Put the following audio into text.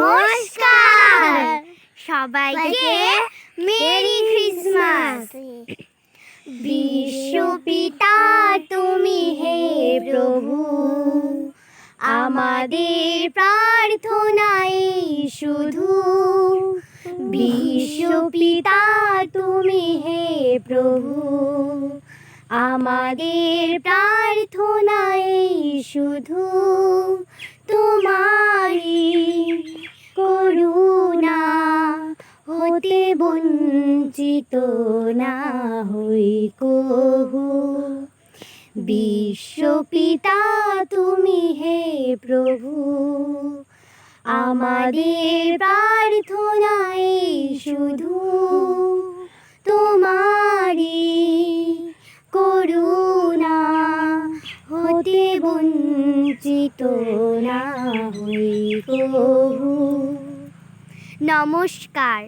নমস্কার সবাইকে merry Christmas. বিশ্বপিতা তুমি হে প্রভু, আমাদের প্রার্থনাই শুধু। বিশ্বপিতা তুমি হে প্রভু, আমাদের প্রার্থনাই শুধু। তোমারি করুণা হতে বঞ্চিত না হই কভু। বিশ্বপিতা তুমি হে প্রভু, আমাদের প্রার্থনাই শুধু। তোমারি করুণা হতে বঞ্চিত না হই কভু। নমস্কার।